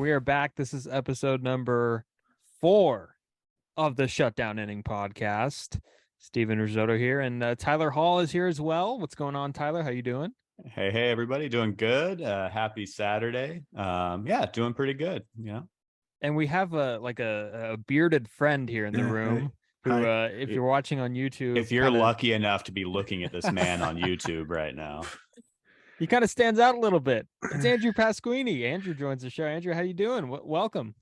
We are back. This is episode number 4 of the Shutdown Inning Podcast. Steven Rissotto here, and Tylor Hall is here as well. What's going on, Tylor? How you doing? Hey, everybody. Doing good. Happy Saturday. Doing pretty good. And we have a bearded friend here in the room who, if you're watching on YouTube, if you're lucky enough to be looking at this man on YouTube right now, he kind of stands out a little bit. It's Andrew Pasquini. Andrew joins the show. Andrew, how you doing? Welcome.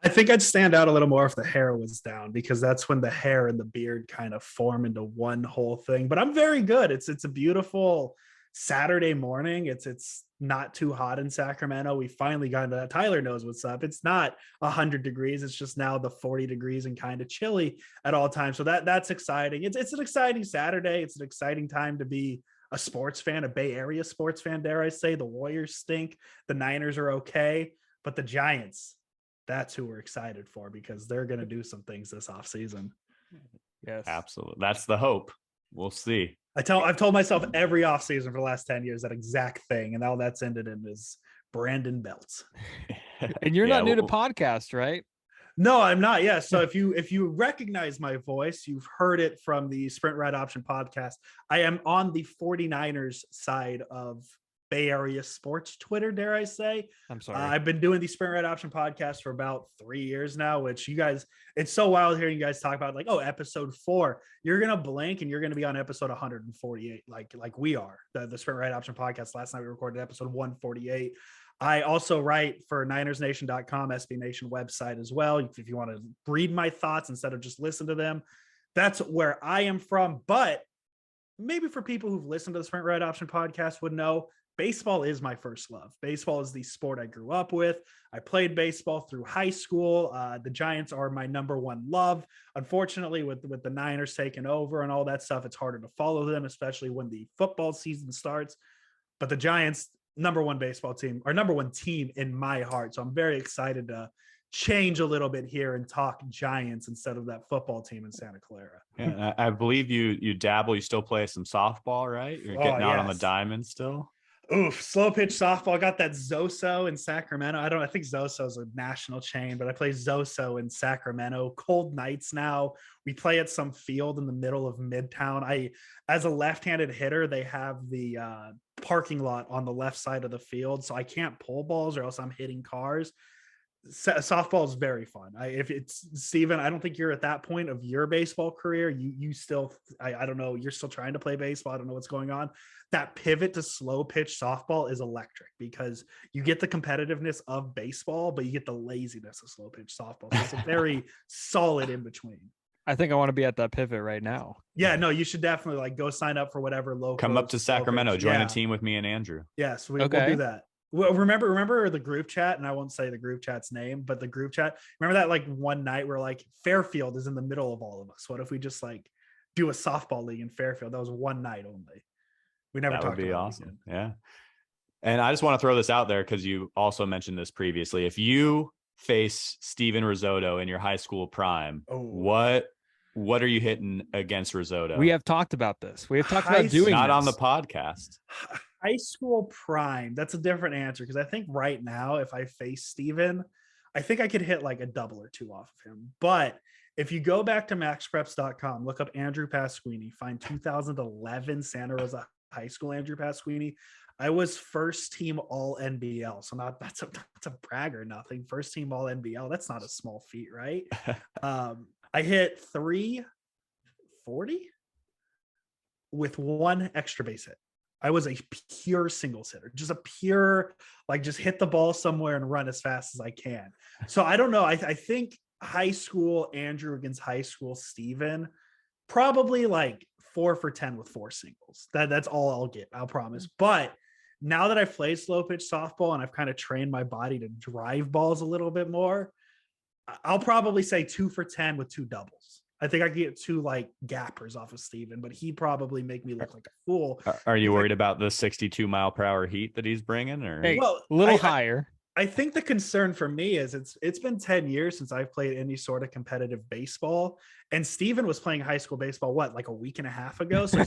I think I'd stand out a little more if the hair was down, because that's when the hair and the beard kind of form into one whole thing. But I'm very good. It's a beautiful Saturday morning. It's not too hot in Sacramento. We finally got into that. Tyler knows what's up. It's not 100 degrees. It's just now the 40 degrees and kind of chilly at all times. So that's exciting. It's an exciting Saturday. It's an exciting time to be a sports fan, a Bay Area sports fan, dare I say. The Warriors stink. The Niners are okay. But the Giants, that's who we're excited for, because they're going to do some things this offseason. Yes, absolutely. That's the hope. We'll see. I've told myself every offseason for the last 10 years that exact thing, and now that's ended in is Brandon Belts. And you're not new to podcast, right? No, I'm not. Yeah. So if you recognize my voice, you've heard it from the Sprint Ride Option podcast. I am on the 49ers side of Bay Area sports Twitter, dare I say. I'm sorry. I've been doing the Sprint Ride Option podcast for about 3 years now, which you guys, it's so wild hearing you guys talk about episode 4. You're going to blink and you're going to be on episode 148, like we are. The Sprint Ride Option podcast. Last night we recorded episode 148. I also write for NinersNation.com, SB Nation website as well. If you want to read my thoughts instead of just listen to them, that's where I am from. But maybe for people who've listened to the Sprint Ride Option podcast would know, baseball is my first love. Baseball is the sport I grew up with. I played baseball through high school. The Giants are my number one love. Unfortunately, with the Niners taking over and all that stuff, it's harder to follow them, especially when the football season starts. But the Giants, number one baseball team, or number one team in my heart. So I'm very excited to change a little bit here and talk Giants instead of that football team in Santa Clara. Yeah, I believe you dabble. You still play some softball, right? You're getting out on the diamond still. Oof, slow pitch softball. I got that Zoso in Sacramento. I think Zoso is a national chain, but I play Zoso in Sacramento. Cold nights now. We play at some field in the middle of Midtown. As a left-handed hitter, they have the parking lot on the left side of the field, so I can't pull balls or else I'm hitting cars. Softball is very fun. If it's Steven, I don't think you're at that point of your baseball career. You still, I don't know, you're still trying to play baseball. I don't know what's going on. That pivot to slow pitch softball is electric, because you get the competitiveness of baseball, but you get the laziness of slow pitch softball. So it's a very solid in between. I think I want to be at that pivot right now. Yeah, no, you should definitely go sign up for whatever local. Come up to Sacramento, join a team with me and Andrew. Yes, we'll do that. Well, remember the group chat, and I won't say the group chat's name, but the group chat. Remember that one night where Fairfield is in the middle of all of us. What if we just do a softball league in Fairfield? That was one night only. We never talked about it. That would be awesome. Yeah. And I just want to throw this out there, because you also mentioned this previously. If you face Steven Rissotto in your high school prime, what are you hitting against Rissotto? We have talked about this. We have talked about doing not this on the podcast. High school prime. That's a different answer, because I think right now, if I face Steven, I think I could hit a double or two off of him. But if you go back to maxpreps.com, look up Andrew Pasquini, find 2011 Santa Rosa High School Andrew Pasquini. I was first team all NBL. So that's a brag or nothing. First team all NBL. That's not a small feat, right? I hit 340 with one extra base hit. I was a pure singles hitter, just a pure, just hit the ball somewhere and run as fast as I can. So I don't know. I think high school Andrew against high school Steven, probably 4 for 10 with 4 singles. That's all I'll get, I'll promise. But now that I've played slow pitch softball and I've kind of trained my body to drive balls a little bit more, I'll probably say 2 for 10 with 2 doubles. I think I could get 2 gappers off of Steven, but he'd probably make me look like a fool. Are you worried about the 62 mile per hour heat that he's bringing, or a little higher? I think the concern for me is it's been 10 years since I've played any sort of competitive baseball. And Steven was playing high school baseball, like a week and a half ago. So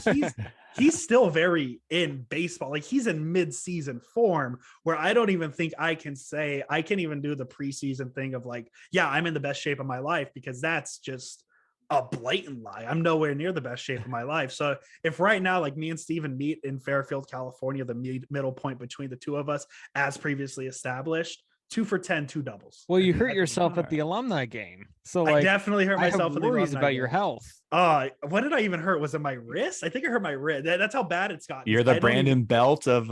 he's still very in baseball. Like he's in mid-season form where I don't even think I can say I can even do the preseason thing of like, yeah, I'm in the best shape of my life, because that's just a blatant lie. I'm nowhere near the best shape of my life. So if right now, like me and Steven meet in Fairfield, California, the middle point between the two of us, as previously established, 2 for 10, 2 doubles. Well, you hurt yourself at the alumni game. So like, I definitely hurt myself. I have worries about your health. What did I even hurt? Was it my wrist? I think I hurt my wrist. That's how bad it's gotten. You're the Brandon Belt of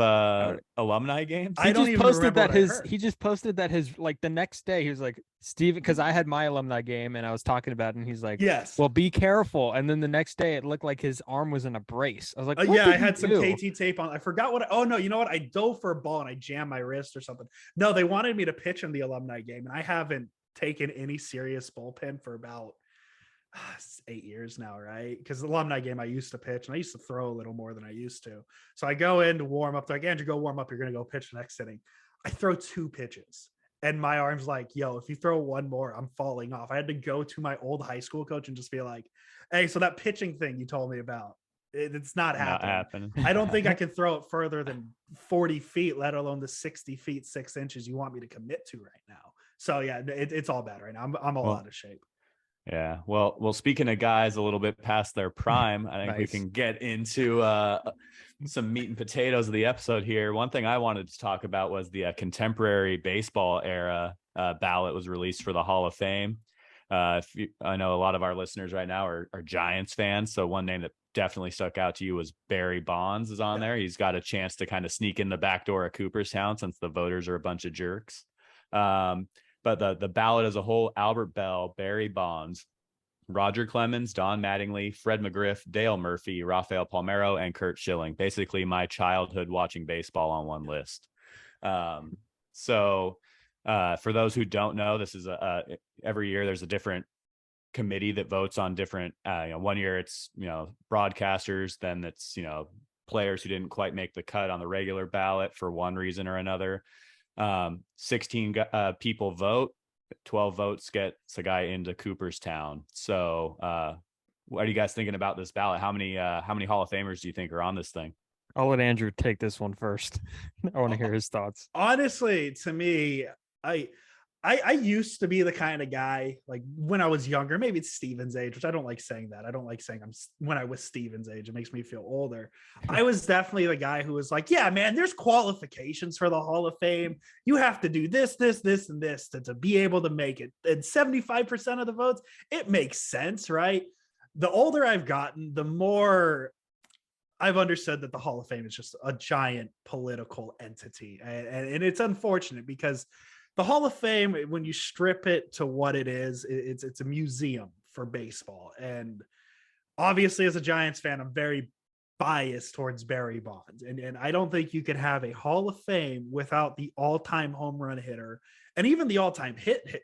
alumni games. I don't even remember what I heard. He just posted that his like the next day he was like, Steven, because I had my alumni game and I was talking about it, and he's like, yes, well, be careful. And then the next day it looked like his arm was in a brace. I was like, yeah, I had some KT tape on. I forgot what. Oh no, you know what? I dove for a ball and I jammed my wrist or something. No, they wanted me to pitch in the alumni game, and I haven't taken any serious bullpen for about 8 years now, right? Because the alumni game I used to pitch, and I used to throw a little more than I used to. So I go in to warm up. They're like, Andrew, go warm up. You're going to go pitch the next inning. I throw 2 pitches, and my arm's like, yo, if you throw one more, I'm falling off. I had to go to my old high school coach and just be like, hey, so that pitching thing you told me about, it's not happening. I don't think I can throw it further than 40 feet, let alone the 60 feet, 6 inches you want me to commit to right now. So yeah, it's all bad right now. I'm all out of shape. Yeah. Well, speaking of guys a little bit past their prime, I think we can get into some meat and potatoes of the episode here. One thing I wanted to talk about was the contemporary baseball era ballot was released for the Hall of Fame. I know a lot of our listeners right now are Giants fans. So one name that definitely stuck out to you was Barry Bonds is on there. He's got a chance to kind of sneak in the back door of Cooperstown since the voters are a bunch of jerks. But the ballot as a whole: Albert Bell, Barry Bonds, Roger Clemens, Don Mattingly, Fred McGriff, Dale Murphy, Rafael Palmeiro, and Curt Schilling. Basically my childhood watching baseball on one list. So for those who don't know, this is every year there's a different committee that votes on different, one year it's, broadcasters, then it's, players who didn't quite make the cut on the regular ballot for one reason or another. 16 people vote, 12 votes gets a guy into Cooperstown. So what are you guys thinking about this ballot? How many Hall of Famers do you think are on this thing? I'll let Andrew take this one first. I want to hear his thoughts. Honestly, to me, I used to be the kind of guy, like when I was younger, maybe it's Steven's age, which I don't like saying that. I don't like saying when I was Steven's age. It makes me feel older. I was definitely the guy who was like, yeah, man, there's qualifications for the Hall of Fame. You have to do this, and this to be able to make it. And 75% of the votes, it makes sense, right? The older I've gotten, the more I've understood that the Hall of Fame is just a giant political entity. And it's unfortunate because the Hall of Fame, when you strip it to what it is, it's a museum for baseball. And obviously, as a Giants fan, I'm very biased towards Barry Bonds. And I don't think you could have a Hall of Fame without the all-time home run hitter and even the all-time hit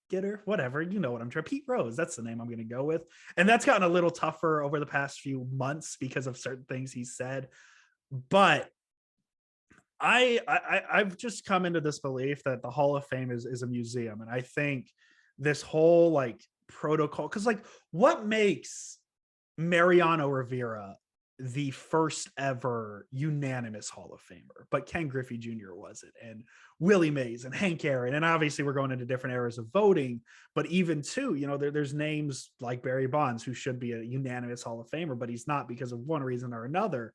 getter, whatever, you know what I'm trying. Pete Rose, that's the name I'm going to go with. And that's gotten a little tougher over the past few months because of certain things he said. But I've just come into this belief that the Hall of Fame is a museum. And I think this whole like protocol, because like what makes Mariano Rivera the first ever unanimous Hall of Famer, but Ken Griffey Jr. wasn't, and Willie Mays and Hank Aaron. And obviously we're going into different eras of voting, but even too, there's names like Barry Bonds who should be a unanimous Hall of Famer, but he's not because of one reason or another.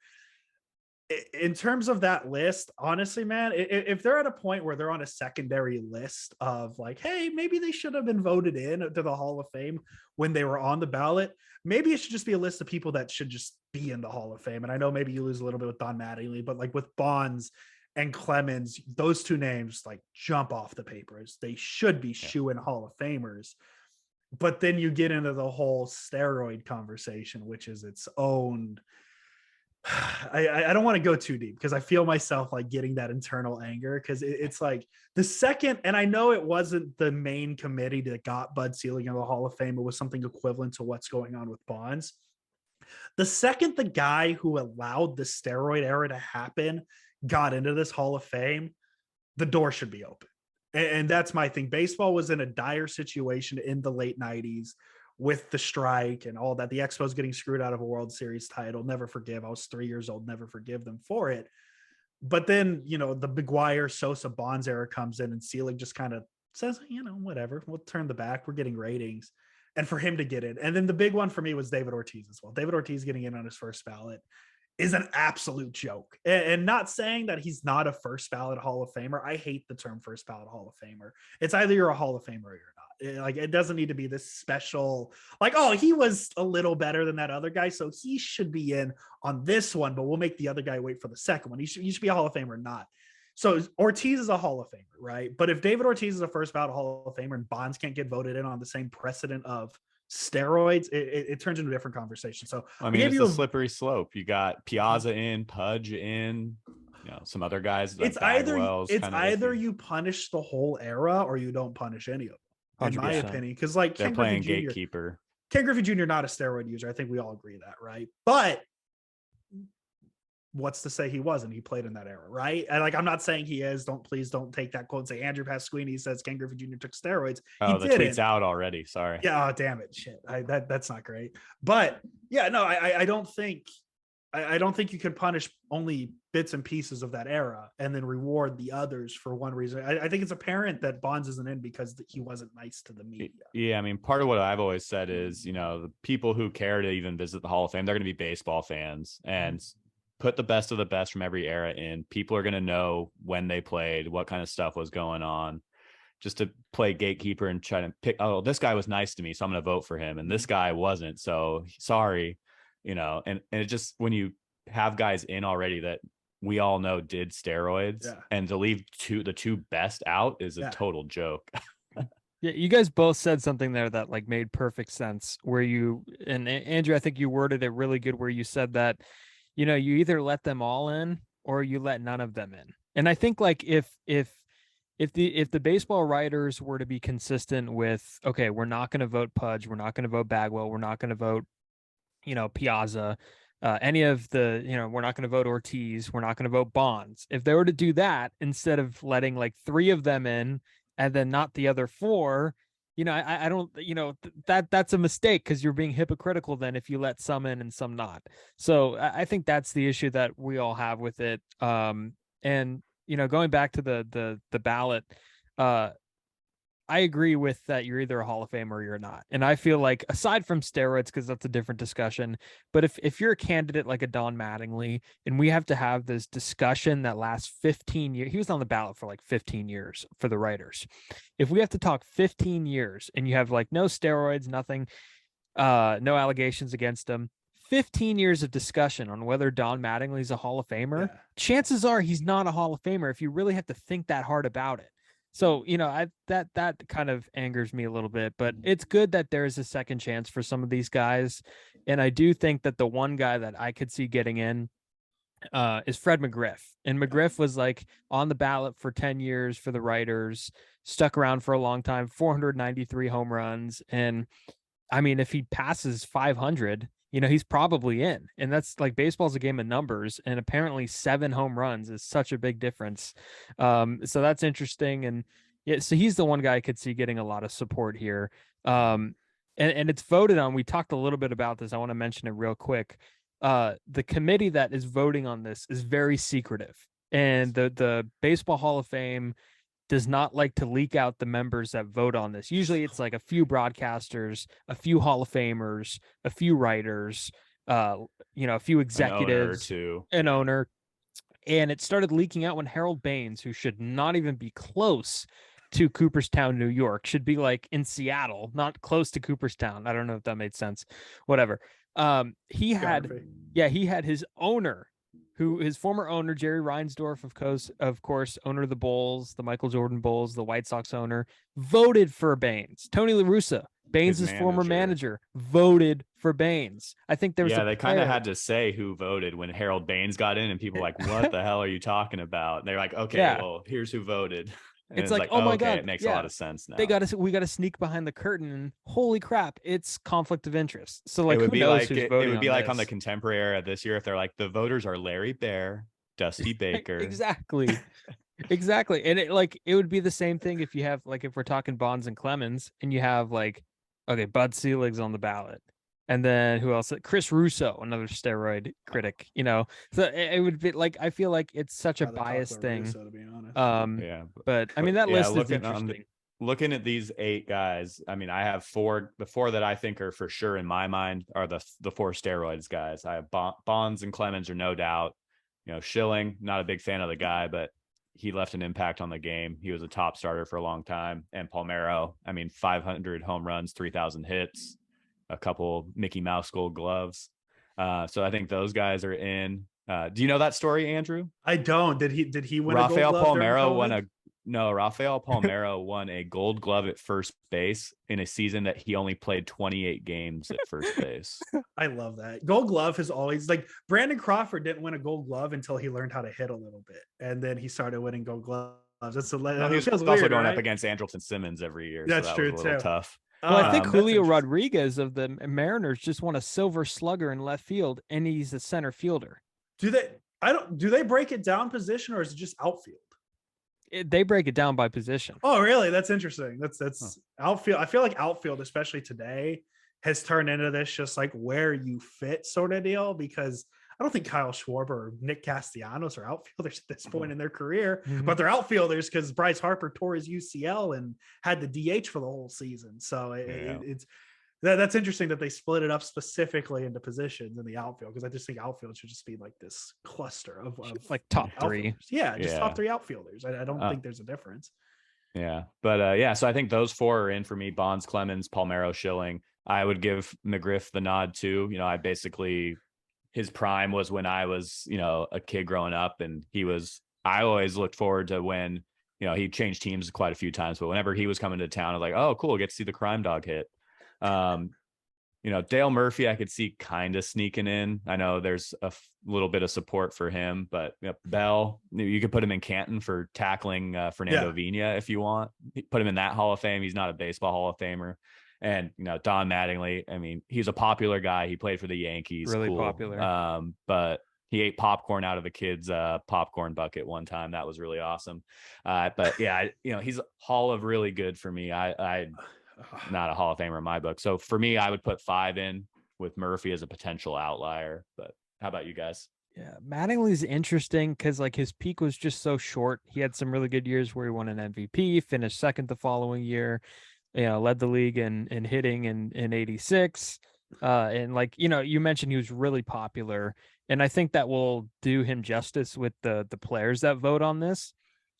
In terms of that list, honestly, man, if they're at a point where they're on a secondary list of like, hey, maybe they should have been voted in to the Hall of Fame when they were on the ballot, maybe it should just be a list of people that should just be in the Hall of Fame. And I know maybe you lose a little bit with Don Mattingly, but like with Bonds and Clemens, those two names like jump off the papers. They should be shoe-in Hall of Famers. But then you get into the whole steroid conversation, which is its own. I don't want to go too deep because I feel myself like getting that internal anger because it's like the second, and I know it wasn't the main committee that got Bud Selig in the Hall of Fame. It was something equivalent to what's going on with Bonds. The second the guy who allowed the steroid era to happen got into this Hall of Fame, the door should be open. And that's my thing. Baseball was in a dire situation in the late 90s with the strike and all that. The Expos getting screwed out of a World Series title. Never forgive. I was 3 years old. Never forgive them for it. But then, the McGuire, Sosa, Bonds era comes in, and Selig just kind of says, whatever, we'll turn the back. We're getting ratings. And for him to get in. And then the big one for me was David Ortiz as well. David Ortiz getting in on his first ballot is an absolute joke. And not saying that he's not a first ballot Hall of Famer. I hate the term first ballot Hall of Famer. It's either you're a Hall of Famer or you're not. Like, it doesn't need to be this special, like, oh, he was a little better than that other guy, so he should be in on this one, but we'll make the other guy wait for the second one. You should be a Hall of Famer or not. So Ortiz is a Hall of Famer, right? But if David Ortiz is a first ballot Hall of Famer and Bonds can't get voted in on the same precedent of steroids, it turns into a different conversation. So I mean, it's a slippery slope. You got Piazza in, Pudge in, some other guys. Like either you punish the whole era or you don't punish any of them, 100%. In my opinion, because like they're playing gatekeeper. Ken Griffey Jr. not a steroid user. I think we all agree that, right? But what's to say he wasn't? He played in that era, right? And like, I'm not saying he is. Please don't take that quote and say Andrew Pasquini says Ken Griffey Jr. took steroids. Oh, the tweet's out already. Sorry. Yeah. Oh, damn it. Shit. That's not great. But yeah, no, I don't think you can punish only bits and pieces of that era and then reward the others for one reason. I think it's apparent that Bonds isn't in because he wasn't nice to the media. Yeah. I mean, part of what I've always said is, the people who care to even visit the Hall of Fame, they're going to be baseball fans and put the best of the best from every era in. People are going to know when they played, what kind of stuff was going on. Just to play gatekeeper and try to pick, oh, this guy was nice to me, so I'm going to vote for him. And this guy wasn't. So sorry, and it just, when you have guys in already that we all know did steroids, and to leave the two best out is a total joke. Yeah, you guys both said something there that like made perfect sense, where and Andrew, I think you worded it really good, where you said that, you either let them all in or you let none of them in. And I think like if the baseball writers were to be consistent with, okay, we're not going to vote Pudge, we're not going to vote Bagwell, we're not going to vote, Piazza, any of the, we're not going to vote Ortiz, we're not going to vote Bonds. If they were to do that, instead of letting like 3 of them in and then not the other 4, I don't, that's a mistake, because you're being hypocritical then if you let some in and some not. So I think that's the issue that we all have with it. And, going back to the ballot, I agree with that. You're either a Hall of Famer or you're not. And I feel like, aside from steroids, because that's a different discussion, but if you're a candidate like a Don Mattingly, and we have to have this discussion that lasts 15 years, he was on the ballot for like 15 years for the writers. If we have to talk 15 years and you have like no steroids, nothing, no allegations against him, 15 years of discussion on whether Don Mattingly is a Hall of Famer, chances are he's not a Hall of Famer if you really have to think that hard about it. So, that kind of angers me a little bit, but it's good that there is a second chance for some of these guys. And I do think that the one guy that I could see getting in is Fred McGriff. And McGriff was like on the ballot for 10 years for the writers, stuck around for a long time, 493 home runs. And I mean, if he passes 500, he's probably in. And that's like, baseball's a game of numbers, and apparently 7 home runs is such a big difference. So that's interesting. And yeah, so he's the one guy I could see getting a lot of support here. And it's voted on. We talked a little bit about this. I want to mention it real quick. The committee that is voting on this is very secretive, and the Baseball Hall of Fame does not like to leak out the members that vote on this. Usually it's like a few broadcasters, a few Hall of Famers, a few writers, a few executives, an owner. And it started leaking out when Harold Baines, who should not even be close to Cooperstown, New York, should be like in Seattle, not close to Cooperstown. I don't know if that made sense. Whatever. He had his owner, his former owner, Jerry Reinsdorf, of course, owner of the Bulls, the Michael Jordan Bulls, the White Sox owner, voted for Baines. Tony La Russa, Baines' former manager, voted for Baines. I think there was they kind of had to say who voted when Harold Baines got in, and people were like, what the hell are you talking about? And they're like, okay, well, here's who voted. And it's like, oh my God, it makes a lot of sense now. We got to sneak behind the curtain, and holy crap, it's conflict of interest. So like, it would who be knows like who's it voting would be on like this? on the Contemporary era this year if they're like, the voters are Larry Bear, Dusty Baker. Exactly. Exactly. And it would be the same thing if you have like if we're talking Bonds and Clemens and you have like okay, Bud Selig's on the ballot. And then who else? Chris Russo, another steroid critic, So it would be like I feel like it's such a Rather talk biased about thing. Russo, to be honest. Yeah. But I mean that list is interesting. Looking at these 8 guys, I mean, I have 4. The 4 that I think are for sure in my mind are the 4 steroids guys. I have Bonds and Clemens are no doubt. Schilling, not a big fan of the guy, but he left an impact on the game. He was a top starter for a long time. And Palmeiro, I mean, 500 home runs, 3,000 hits, a couple Mickey Mouse Gold Gloves. So I think those guys are in. Do you know that story, Andrew? I don't. Did he win Rafael a Gold Glove Palmeiro Rafael Palmeiro won a Gold Glove at first base in a season that he only played 28 games at first base. I love that. Gold Glove has always like Brandon Crawford didn't win a Gold Glove until he learned how to hit a little bit, and then he started winning Gold Gloves. That's he was also weird, going right? up against Andrelton Simmons every year. That's so that true was a little too. Tough. Well, I think Julio Rodriguez of the Mariners just won a Silver Slugger in left field, and he's a center fielder. Do they break it down position, or is it just outfield? They break it down by position. Oh, really? That's interesting. That's outfield. I feel like outfield, especially today, has turned into this just like where you fit sort of deal, because I don't think Kyle Schwarber or Nick Castellanos are outfielders at this point in their career, but they're outfielders because Bryce Harper tore his UCL and had the DH for the whole season. So that's interesting that they split it up specifically into positions in the outfield, because I just think outfield should just be like this cluster of like top 3. Yeah, just top 3 outfielders. I don't think there's a difference. Yeah, but so I think those 4 are in for me: Bonds, Clemens, Palmeiro, Schilling. I would give McGriff the nod too. I basically, his prime was when I was, a kid growing up, and I always looked forward to when, he changed teams quite a few times, but whenever he was coming to town, I was like, oh, cool, get to see the crime dog hit. Dale Murphy, I could see kind of sneaking in. I know there's a little bit of support for him, but Bell, you could put him in Canton for tackling Fernando Vina if you want. Put him in that Hall of Fame. He's not a baseball Hall of Famer. And Don Mattingly, I mean, he's a popular guy. He played for the Yankees. Really popular. But he ate popcorn out of a kid's popcorn bucket one time. That was really awesome. But yeah, he's Hall of really good for me. I not a Hall of Famer in my book. So for me, I would put 5 in with Murphy as a potential outlier. But how about you guys? Yeah, Mattingly's interesting because like his peak was just so short. He had some really good years where he won an MVP, finished second the following year, led the league in hitting in 86. And like, you mentioned he was really popular. And I think that will do him justice with the players that vote on this.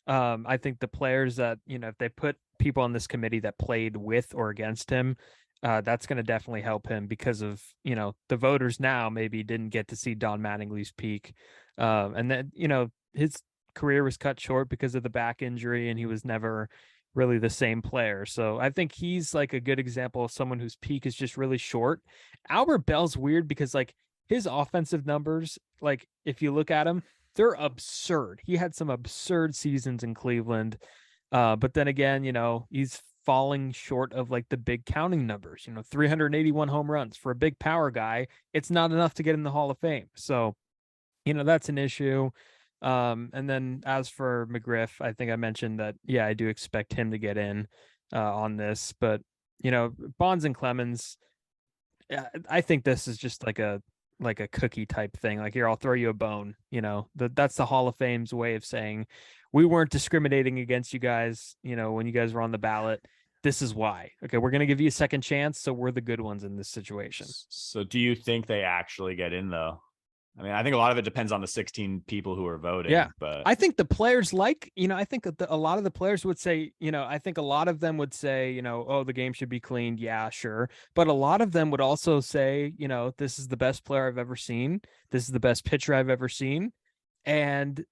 I think the players that, if they put people on this committee that played with or against him, that's going to definitely help him because of, the voters now maybe didn't get to see Don Mattingly's peak. And then, his career was cut short because of the back injury and he was never really the same player. So I think he's like a good example of someone whose peak is just really short. Albert Bell's weird because like his offensive numbers, like if you look at him, they're absurd. He had some absurd seasons in Cleveland. But then again, he's falling short of like the big counting numbers, 381 home runs for a big power guy. It's not enough to get in the Hall of Fame. So, that's an issue. And then as for McGriff, I think I mentioned that, yeah, I do expect him to get in on this, but Bonds and Clemens, I think this is just like a cookie type thing. Like, here, I'll throw you a bone, that's the Hall of Fame's way of saying we weren't discriminating against you guys, when you guys were on the ballot. This is why. Okay, we're going to give you a second chance. So we're the good ones in this situation. So do you think they actually get in though? I mean, I think a lot of it depends on the 16 people who are voting. Yeah, but I think the players I think a lot of the players would say, I think a lot of them would say, oh, the game should be cleaned. Yeah, sure. But a lot of them would also say, this is the best player I've ever seen. This is the best pitcher I've ever seen. And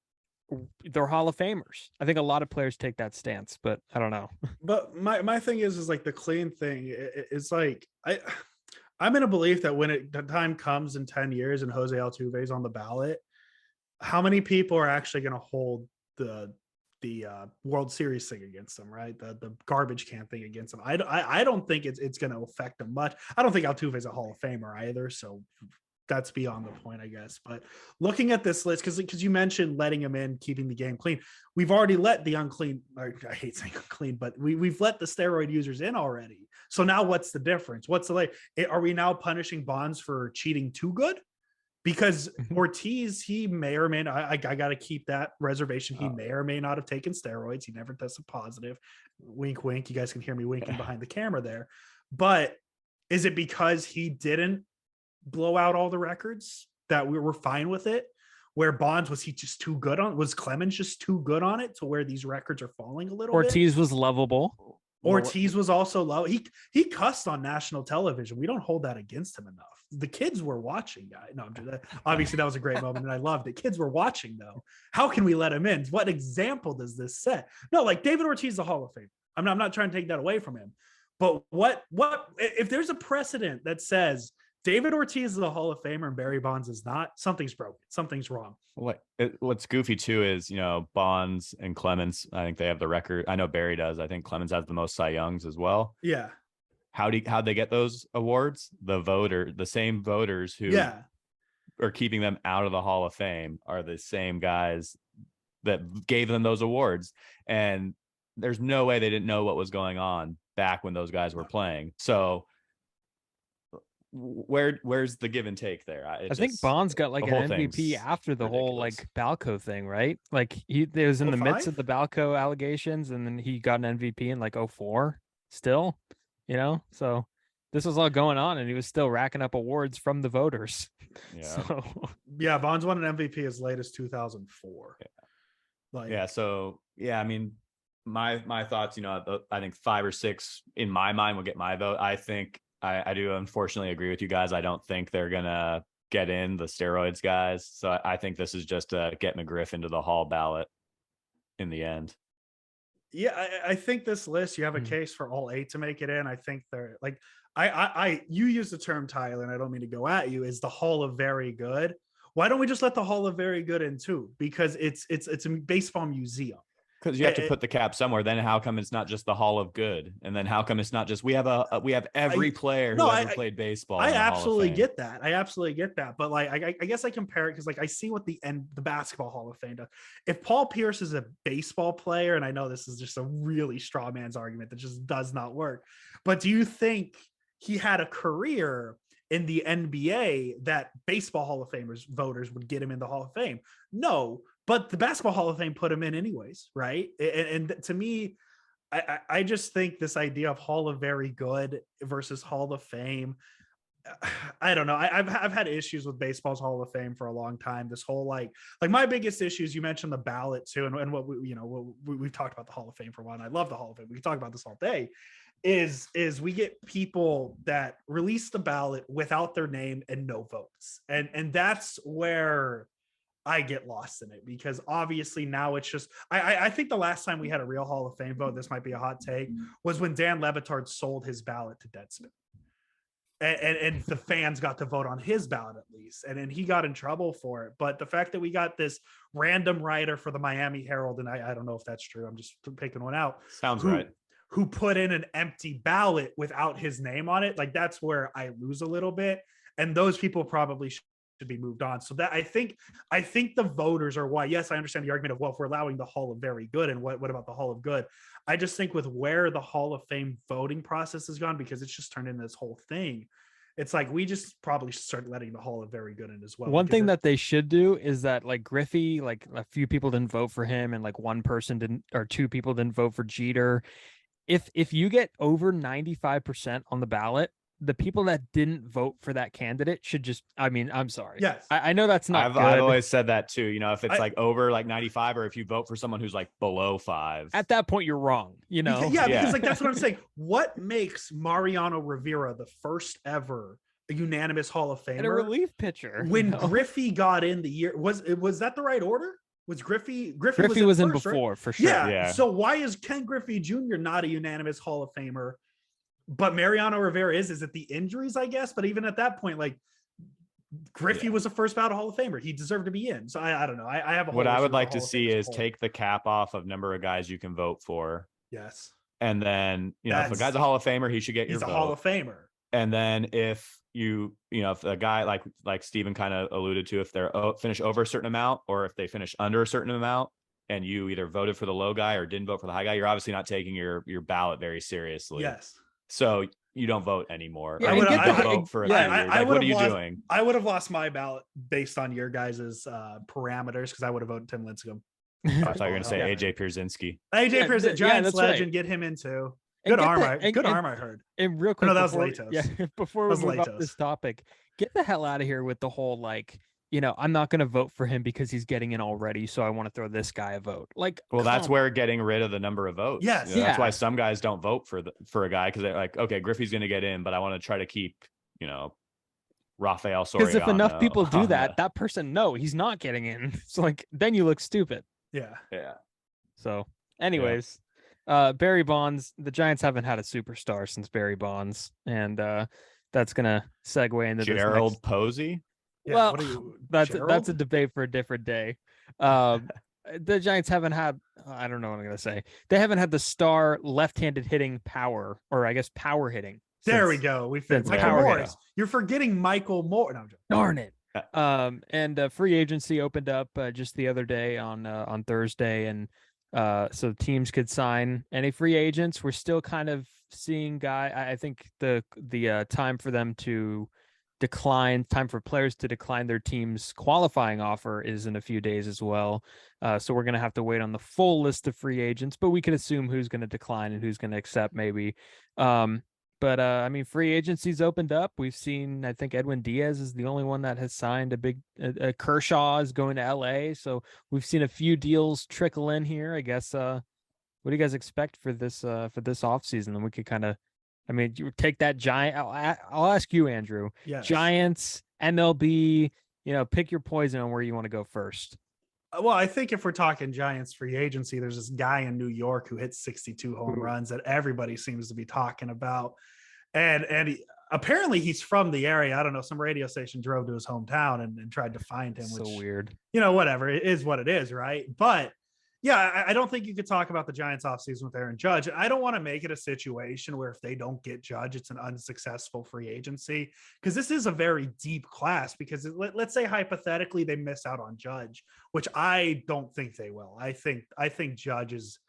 they're Hall of Famers. I think a lot of players take that stance, but I don't know. But my thing is like the clean thing. It's like, I'm in a belief that when the time comes in 10 years and Jose Altuve is on the ballot, how many people are actually going to hold the World Series thing against them, right? The garbage can thing against them. I don't think it's going to affect them much. I don't think Altuve is a Hall of Famer either. So that's beyond the point, I guess. But looking at this list, because you mentioned letting him in, keeping the game clean. We've already let the unclean, I hate saying unclean, but we've let the steroid users in already. So now what's the difference? What's the like? Are we now punishing Bonds for cheating too good? Because Ortiz, he may or may not, I got to keep that reservation. He may or may not have taken steroids. He never tested positive. Wink, wink. You guys can hear me winking behind the camera there. But is it because he didn't blow out all the records that we were fine with it? Where Bonds, was he just too good on? Was Clemens just too good on it to where these records are falling a little bit? Ortiz was lovable. Ortiz was also low. He cussed on national television. We don't hold that against him enough. The kids were watching. No, obviously that was a great moment and I loved it. Kids were watching though. How can we let him in? What example does this set? No, like David Ortiz is a Hall of Famer. I'm not trying to take that away from him. But what if there's a precedent that says David Ortiz is a Hall of Famer and Barry Bonds is not? Something's broken. Something's wrong. What's goofy too is, Bonds and Clemens, I think they have the record. I know Barry does. I think Clemens has the most Cy Youngs as well. Yeah. How'd they get those awards? The same voters who are keeping them out of the Hall of Fame are the same guys that gave them those awards. And there's no way they didn't know what was going on back when those guys were playing. So where's the give and take there? I think Bonds got like an MVP after the whole like Balco thing, right? Like he was in the midst of the Balco allegations, and then he got an MVP in like 2004 still, so this was all going on and he was still racking up awards from the voters. Bonds won an MVP as late as 2004. I mean, my thoughts, I think 5 or 6 in my mind will get my vote. I think I do unfortunately agree with you guys. I don't think they're going to get in the steroids guys. So I think this is just to get McGriff into the Hall ballot in the end. Yeah, I think this list, you have a case for all 8 to make it in. I think they're like, you use the term, Tyler, and I don't mean to go at you, is the Hall of Very Good. Why don't we just let the Hall of Very Good in too? Because it's a baseball museum. Because you have to put the cap somewhere. Then how come it's not just the Hall of Good? And then how come it's not just we have every player who ever played baseball? I absolutely get that. But like I guess I compare it because like I see what the Basketball Hall of Fame does. If Paul Pierce is a baseball player, and I know this is just a really straw man's argument that just does not work, but do you think he had a career in the NBA that Baseball Hall of Famers voters would get him in the Hall of Fame? No. But the Basketball Hall of Fame put him in anyways, right? And to me, I just think this idea of Hall of Very Good versus Hall of Fame, I don't know. I've had issues with baseball's Hall of Fame for a long time. This whole like my biggest issues, you mentioned the ballot too, and what we've talked about the Hall of Fame for a while. And I love the Hall of Fame. We can talk about this all day. Is we get people that release the ballot without their name and no votes, and that's where I get lost in it, because obviously now it's just, I think the last time we had a real Hall of Fame vote, this might be a hot take, was when Dan Levitard sold his ballot to Deadspin. And the fans got to vote on his ballot at least. And then he got in trouble for it. But the fact that we got this random writer for the Miami Herald, and I don't know if that's true, I'm just picking one out. Sounds right. Who put in an empty ballot without his name on it. Like that's where I lose a little bit. And those people probably should be moved on. So that I think the voters are why. Yes, I understand the argument of, well, if we're allowing the Hall of Very Good, and what about the Hall of Good? I just think with where the Hall of Fame voting process has gone, because it's just turned into this whole thing, it's like we just probably should start letting the Hall of Very Good in as well. One thing that they should do is that like Griffey, like a few people didn't vote for him, and like one person didn't, or 2 people didn't vote for Jeter. If you get over 95% on the ballot, the people that didn't vote for that candidate should just, I mean, I'm sorry. Yes. I know that's not good. I've always said that too. If it's like over like 95, or if you vote for someone who's like below 5, at that point, you're wrong, Because like, that's what I'm saying. What makes Mariano Rivera the first ever unanimous Hall of Famer? And a relief pitcher. When Griffey got in the year, was that the right order? Was Griffey was in first, before, right? for sure. Yeah. So why is Ken Griffey Jr. not a unanimous Hall of Famer? But Mariano Rivera is it the injuries, I guess? But even at that point, like Griffey was a first ballot Hall of Famer. He deserved to be in. So I don't know. I have a whole what I would like to see is take the cap off of number of guys you can vote for. Yes. And then, if a guy's a Hall of Famer, he should get your vote. He's a Hall of Famer. And then if if a guy like Steven kind of alluded to, if they're finish over a certain amount, or if they finish under a certain amount, and you either voted for the low guy or didn't vote for the high guy, you're obviously not taking your ballot very seriously. Yes. So you don't vote anymore. Yeah, you don't vote for a few years. Like, what are you doing? I would have lost my ballot based on your guys' parameters, because I would have voted Tim Lincecum. I thought you were going to say AJ Pierzynski. AJ Pierzynski, Giants legend, right. Get him in too. Good arm, I heard. And real quick, no, that was Latos. Yeah, before we move up this topic, get the hell out of here with the whole like, I'm not going to vote for him because he's getting in already, so I want to throw this guy a vote. Like, well, that's where getting rid of the number of votes. Yes, that's why some guys don't vote for a guy, because they're like, okay, Griffey's going to get in, but I want to try to keep, Rafael Soriano. Because if enough people do that, that person, no, he's not getting in. So like, then you look stupid. Yeah. So, anyways. Barry Bonds, the Giants haven't had a superstar since Barry Bonds, and that's gonna segue into Gerald Posey. Yeah, well, that's a debate for a different day. The Giants haven't had, I don't know what I'm gonna say. They haven't had the star left-handed hitting power, or I guess power hitting. There we go. We fixed Michael Morris. You're forgetting Michael Moore. No, darn it. And free agency opened up just the other day on Thursday, and so teams could sign any free agents. We're still kind of seeing I think the time for them to time for players to decline their team's qualifying offer is in a few days as well. So we're going to have to wait on the full list of free agents, but we could assume who's going to decline and who's going to accept maybe. But I mean, free agency's opened up. We've seen, I think Edwin Diaz is the only one that has signed a big, Kershaw is going to LA. So we've seen a few deals trickle in here, I guess. What do you guys expect for this offseason? And we could kind of, I mean, you take that Giant. I'll ask you, Andrew. Yes. Giants, MLB, pick your poison on where you want to go first. Well, I think if we're talking Giants free agency, there's this guy in New York who hit 62 home runs that everybody seems to be talking about. And apparently he's from the area. I don't know. Some radio station drove to his hometown and tried to find him. So weird. Whatever. It is what it is, right? But yeah, I don't think you could talk about the Giants offseason with Aaron Judge. I don't want to make it a situation where if they don't get Judge, it's an unsuccessful free agency, because this is a very deep class. Because let's say hypothetically they miss out on Judge, which I don't think they will. I think Judge is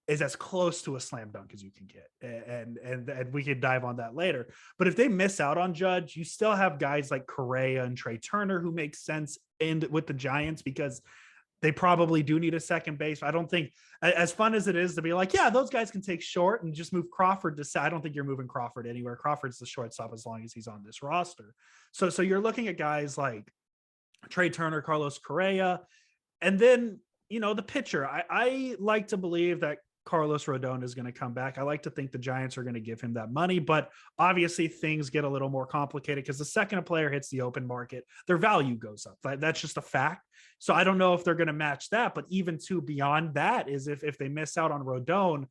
as close to a slam dunk as you can get, and we could dive on that later. But if they miss out on Judge, you still have guys like Correa and Trey Turner who make sense with the Giants, because they probably do need a second base. I don't think, as fun as it is to be like, yeah, those guys can take short and just move Crawford to, I don't think you're moving Crawford anywhere. Crawford's the shortstop as long as he's on this roster. So you're looking at guys like Trey Turner, Carlos Correa, and then, the pitcher. I like to believe that Carlos Rodon is going to come back. I like to think the Giants are going to give him that money, but obviously things get a little more complicated, because the second a player hits the open market, their value goes up. That's just a fact. So I don't know if they're going to match that, but even beyond that is if they miss out on Rodon,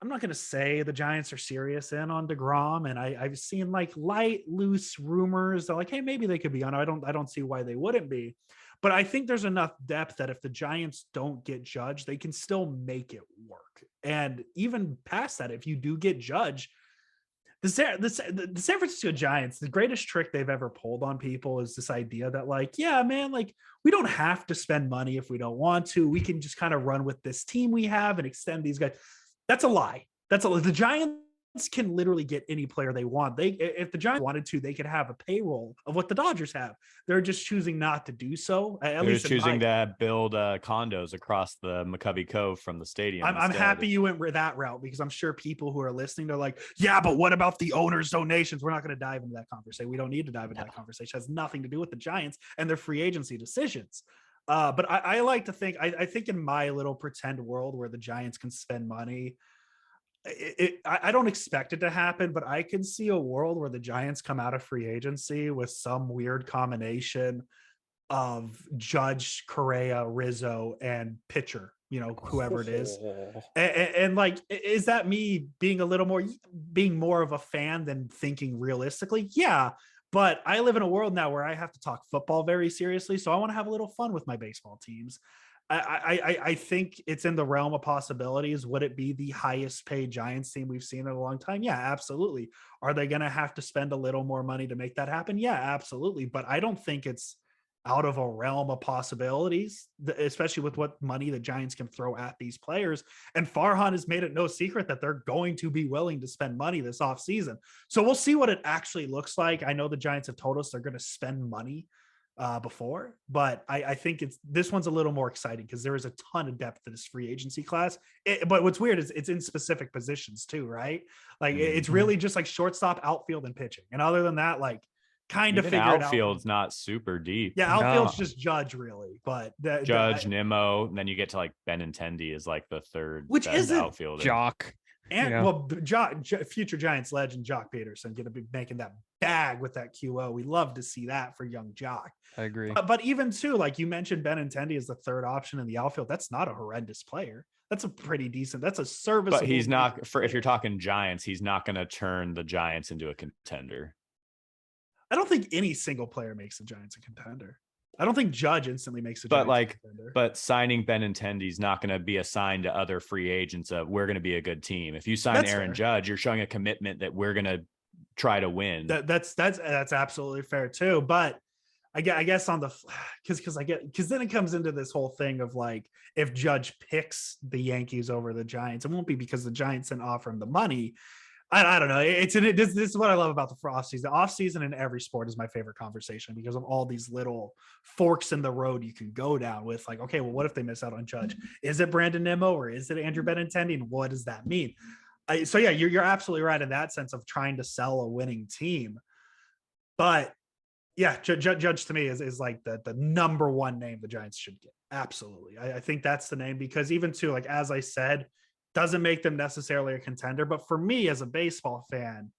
I'm not going to say the Giants are serious in on DeGrom. And I've seen like light, loose rumors that like, hey, maybe they could be on. I don't see why they wouldn't be. But I think there's enough depth that if the Giants don't get Judge, they can still make it work. And even past that, if you do get Judge, the San Francisco Giants, the greatest trick they've ever pulled on people is this idea that like, yeah, man, like we don't have to spend money if we don't want to. We can just kind of run with this team we have and extend these guys. That's a lie. The Giants can literally get any player they want. If the Giants wanted to, they could have a payroll of what the Dodgers have. They're just choosing not to do so. They're least choosing to build condos across the McCovey Cove from the stadium. I'm happy you went that route, because I'm sure people who are listening are like, yeah, but what about the owners' donations? We're not going to dive into that conversation. We don't need to dive into that conversation. It has nothing to do with the Giants and their free agency decisions. But I like to think, I think in my little pretend world where the Giants can spend money, I don't expect it to happen, but I can see a world where the Giants come out of free agency with some weird combination of Judge, Correa, Rizzo, and pitcher, whoever it is. And like, is that me being more of a fan than thinking realistically? Yeah. But I live in a world now where I have to talk football very seriously. So I want to have a little fun with my baseball teams. I think it's in the realm of possibilities. Would it be the highest paid Giants team we've seen in a long time? Yeah, absolutely. Are they going to have to spend a little more money to make that happen? Yeah, absolutely. But I don't think it's out of a realm of possibilities, especially with what money the Giants can throw at these players. And Farhan has made it no secret that they're going to be willing to spend money this offseason. So we'll see what it actually looks like. I know the Giants have told us they're going to spend money before, but I think this one's a little more exciting because there is a ton of depth to this free agency class. But what's weird is it's in specific positions too, right? Like it's really just like shortstop, outfield, and pitching. And other than that, like kind of figure it out. Outfield's not super deep. Yeah, outfield's just Judge really, but Judge, Nimmo, and then you get to like Benintendi is like the third, which is outfielder. Jock. And future Giants legend Jock Peterson going to be making that bag with that QO. We love to see that for young Jock. I agree. But even too, like you mentioned, Benintendi is the third option in the outfield. That's not a horrendous player. That's a pretty decent. That's a serviceable. But he's not if you're talking Giants, he's not going to turn the Giants into a contender. I don't think any single player makes the Giants a contender. I don't think Judge instantly makes a contender. But signing Benintendi is not going to be a sign to other free agents of we're going to be a good team. If you sign Aaron Judge, you're showing a commitment that we're going to try to win. That's absolutely fair too. But I guess on the because then it comes into this whole thing of like if Judge picks the Yankees over the Giants, it won't be because the Giants didn't offer him the money. I don't know. This is what I love about the offseason. The offseason in every sport is my favorite conversation because of all these little forks in the road you can go down with. Like, okay, well, what if they miss out on Judge? Is it Brandon Nimmo or is it Andrew Benintendi? And what does that mean? So yeah, you're absolutely right in that sense of trying to sell a winning team. But yeah, Judge to me is like the number one name the Giants should get. Absolutely. I think that's the name because even too, like, as I said, doesn't make them necessarily a contender. But for me as a baseball fan,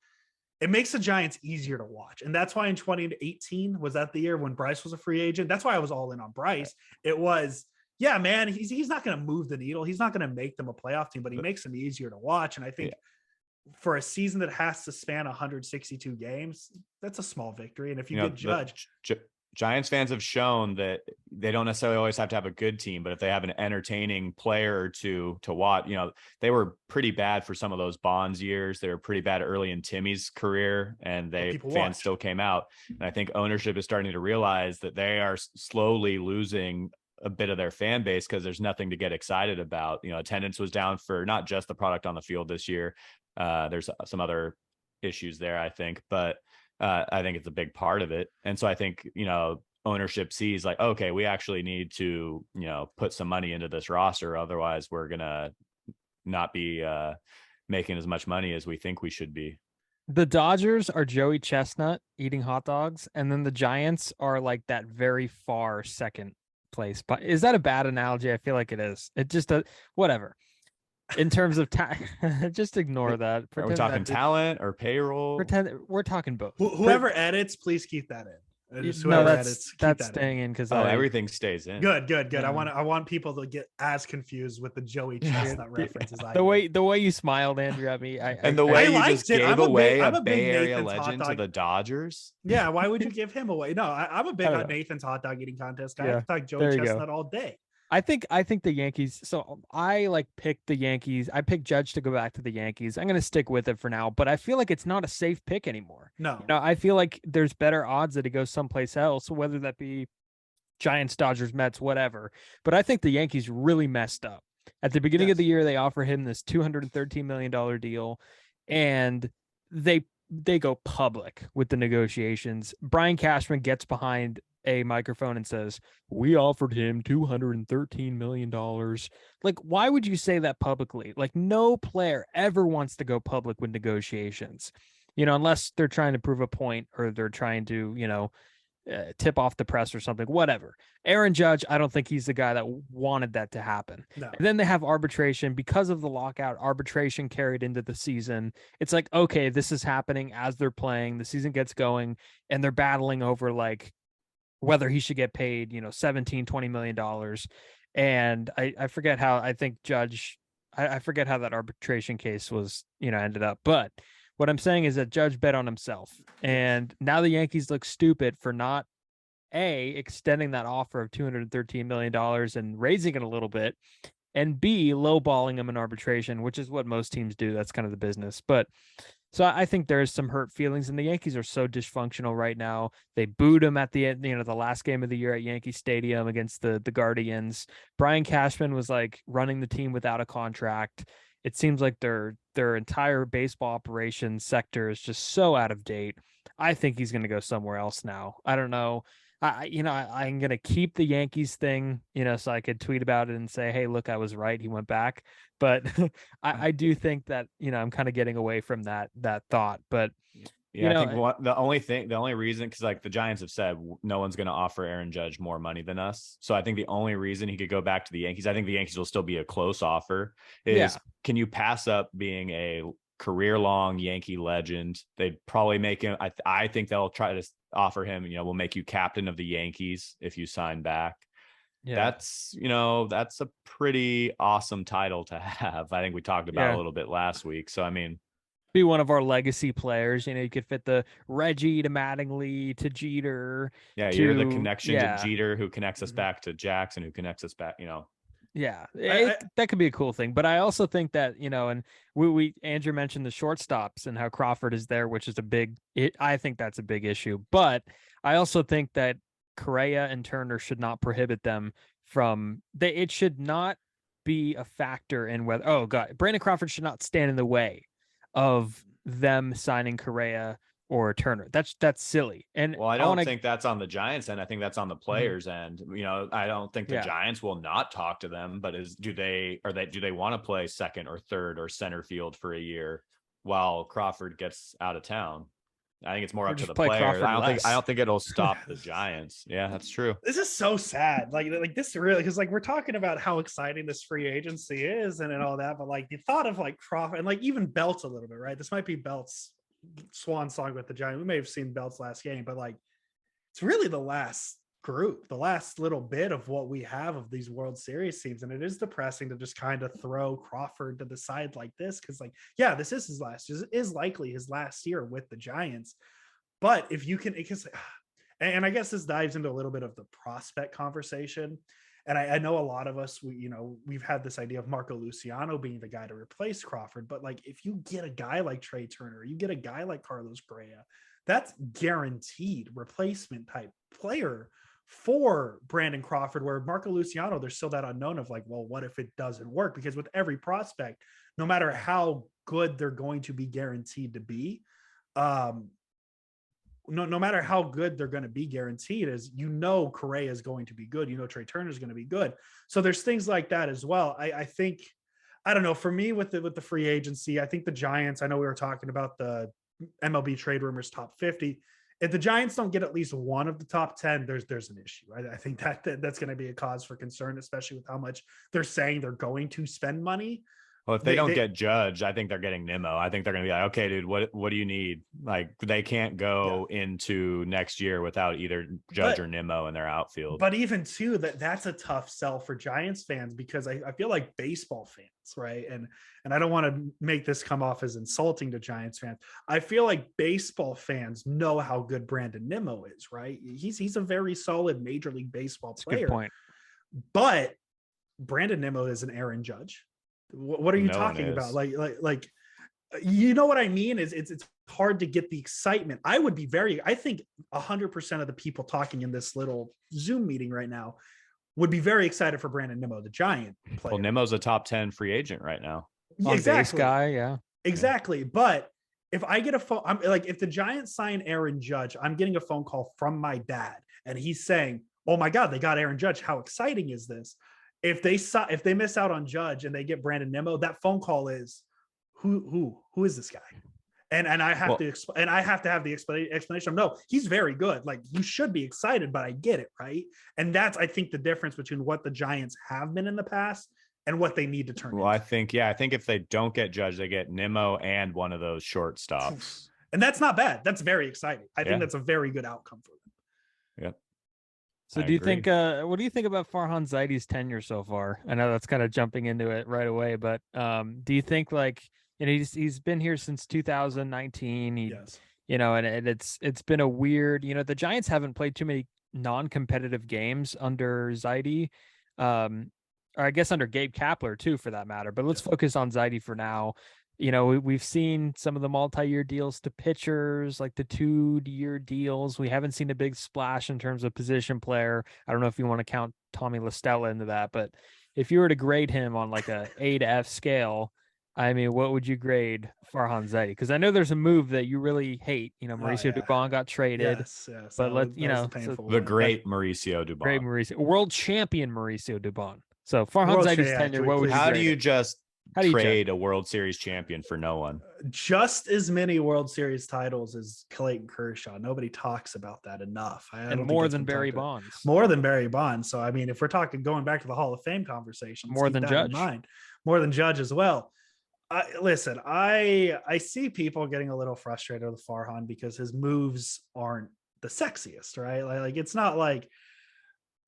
it makes the Giants easier to watch. And that's why in 2018, was that the year when Bryce was a free agent? That's why I was all in on Bryce. It was, yeah, man, he's not going to move the needle. He's not going to make them a playoff team, but he makes them easier to watch. And I think for a season that has to span 162 games, that's a small victory. And if you get Judge. Giants fans have shown that they don't necessarily always have to have a good team, but if they have an entertaining player or two to watch, they were pretty bad for some of those Bonds years. They were pretty bad early in Timmy's career, and fans still came out. And I think ownership is starting to realize that they are slowly losing a bit of their fan base because there's nothing to get excited about. Attendance was down for not just the product on the field this year. There's some other issues there, I think, but I think it's a big part of it. And so I think, ownership sees like, okay, we actually need to, put some money into this roster. Otherwise we're going to not be making as much money as we think we should be. The Dodgers are Joey Chestnut eating hot dogs. And then the Giants are like that very far second place. But is that a bad analogy? I feel like it is. It just, whatever. In terms of just ignore that. Are we talking talent or payroll? We're talking both. Whoever edits, please keep that in. That's staying in because everything stays in. Good. Yeah. I want people to get as confused with the Joey Chestnut references. The way you smiled, Andrew, at me, and the way you just gave away a Bay Area legend to the Dodgers. Yeah, why would you give him away? No, I'm a big on Nathan's hot dog eating contest guy. I talk Joey Chestnut all day. I think the Yankees. So I picked the Yankees. I picked Judge to go back to the Yankees. I'm going to stick with it for now, but I feel like it's not a safe pick anymore. No, I feel like there's better odds that he goes someplace else, whether that be Giants, Dodgers, Mets, whatever. But I think the Yankees really messed up at the beginning of the year. They offer him this $213 million deal, and they go public with the negotiations. Brian Cashman gets behind a microphone and says, we offered him $213 million. Like, why would you say that publicly? Like, no player ever wants to go public with negotiations, unless they're trying to prove a point or they're trying to, tip off the press or something, whatever. Aaron Judge, I don't think he's the guy that wanted that to happen. No. And then they have arbitration because of the lockout. Arbitration carried into the season. It's like, okay, this is happening as they're playing. The season gets going and they're battling over like whether he should get paid, $17-20 million. And I forget how I think Judge, I forget how that arbitration case was, ended up. But what I'm saying is that Judge bet on himself. And now the Yankees look stupid for not extending that offer of $213 million and raising it a little bit, and B, lowballing him in arbitration, which is what most teams do. That's kind of the business. But so I think there's some hurt feelings, and the Yankees are so dysfunctional right now. They booed him at the end, the last game of the year at Yankee Stadium against the Guardians. Brian Cashman was like running the team without a contract. It seems like their entire baseball operations sector is just so out of date. I think he's going to go somewhere else now. I don't know. I'm going to keep the Yankees thing, so I could tweet about it and say, hey, look, I was right. He went back. But I do think that, I'm kind of getting away from that thought. But yeah, I think the only reason, because like the Giants have said, no one's going to offer Aaron Judge more money than us. So I think the only reason he could go back to the Yankees, I think the Yankees will still be a close offer, is can you pass up being a career-long Yankee legend? They'd probably make him. I think they'll try to offer him. We'll make you captain of the Yankees if you sign back. Yeah. That's a pretty awesome title to have. I think we talked about a little bit last week. So I mean, be one of our legacy players. You could fit the Reggie to Mattingly to Jeter. Yeah, you're the connection to Jeter, who connects us back to Jackson, who connects us back. Yeah, that could be a cool thing. But I also think that, and we Andrew mentioned the shortstops and how Crawford is there, which is I think that's a big issue. But I also think that Correa and Turner should not prohibit them from it should not be a factor in whether, Brandon Crawford should not stand in the way of them signing Correa or Turner. That's silly. And I don't think that's on the Giants end. I think that's on the players end. I don't think the Giants will not talk to them, but do they want to play second or third or center field for a year while Crawford gets out of town? I think it's more up to the players. I don't think it'll stop the Giants. Yeah, that's true. This is so sad. Like this really, because like we're talking about how exciting this free agency is and all that, but like the thought of like Crawford and like even Belts a little bit, right? This might be Belts' swan song with the Giants. We may have seen Belts last game, but like it's really the last group, the last little bit of what we have of these World Series teams, and it is depressing to just kind of throw Crawford to the side like this, because like this is his last, is likely his last year with the Giants. But if you can, and I guess this dives into a little bit of the prospect conversation. And I know a lot of us, we've had this idea of Marco Luciano being the guy to replace Crawford. But like, if you get a guy like Trey Turner, you get a guy like Carlos Correa, that's guaranteed replacement type player for Brandon Crawford, where Marco Luciano, there's still that unknown of like, well, what if it doesn't work? Because with every prospect, no matter how good they're going to be guaranteed to be, no matter how good they're going to be guaranteed, is Correa is going to be good. Trey Turner is going to be good. So there's things like that as well. I think, I don't know, for me with the free agency, I think the Giants, I know we were talking about the MLB trade rumors top 50. If the Giants don't get at least one of the top 10, there's an issue, right? I think that's going to be a cause for concern, especially with how much they're saying they're going to spend money. Well, if they don't get Judge, I think they're getting Nimmo. I think they're going to be like, okay, dude, what do you need? Like, they can't go into next year without either Judge or Nimmo in their outfield. But even too, that's a tough sell for Giants fans, because I feel like baseball fans, right? And I don't want to make this come off as insulting to Giants fans. I feel like baseball fans know how good Brandon Nimmo is, right? He's a very solid Major League Baseball player. Good point. But Brandon Nimmo is an Aaron Judge. What are you talking about? Like, you know what I mean? It's hard to get the excitement. I think 100% of the people talking in this little Zoom meeting right now would be very excited for Brandon Nimmo, the Giant player. Well, Nimmo's a top 10 free agent right now. Exactly. Guy, yeah. Exactly. But if I get a phone, I'm like, if the Giants sign Aaron Judge, I'm getting a phone call from my dad, and he's saying, "Oh my God, they got Aaron Judge. How exciting is this?" If they miss out on Judge and they get Brandon Nimmo, that phone call is, who is this guy? And I have to have the explanation of, no, he's very good. Like, you should be excited, but I get it, right? And that's, I think, the difference between what the Giants have been in the past and what they need to turn. Well, into. I think if they don't get Judge, they get Nimmo and one of those shortstops. And that's not bad. That's very exciting. I think that's a very good outcome for them. Yep. So do you think, what do you think about Farhan Zaidi's tenure so far? I know that's kind of jumping into it right away, but do you think, like, he's been here since 2019. Yes. And it's been a weird, the Giants haven't played too many non-competitive games under Zaidi, or I guess under Gabe Kapler too, for that matter. But let's focus on Zaidi for now. You know, we've seen some of the multi-year deals to pitchers, like the 2-year deals. We haven't seen a big splash in terms of position player. I don't know if you want to count Tommy La Stella into that, but if you were to grade him on like a A to F scale, I mean, what would you grade Farhan Zaidi? Because I know there's a move that you really hate. You know, Mauricio Dubon got traded. Yes. But the great Mauricio Dubon. Great Mauricio, world champion Mauricio Dubon. So Farhan World Zaidi's cha- tenure, what would you How grade do you it? just How do you trade a World Series champion for no one? Just as many World Series titles as Clayton Kershaw. Nobody talks about that enough. And more than Barry Bonds. More than Barry Bonds. So, I mean, if we're talking going back to the Hall of Fame conversation, more than Judge. More than Judge as well. Listen, I see people getting a little frustrated with Farhan because his moves aren't the sexiest, right? Like it's not like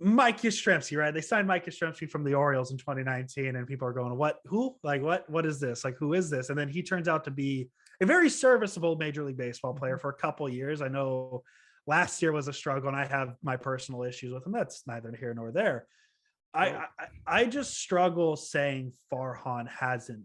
Mike Yastrzemski, right? They signed Mike Yastrzemski from the Orioles in 2019, and people are going, "What? Who? Like what is this? Like who is this?" And then he turns out to be a very serviceable Major League Baseball player for a couple of years. I know last year was a struggle, and I have my personal issues with him. That's neither here nor there. I just struggle saying Farhan hasn't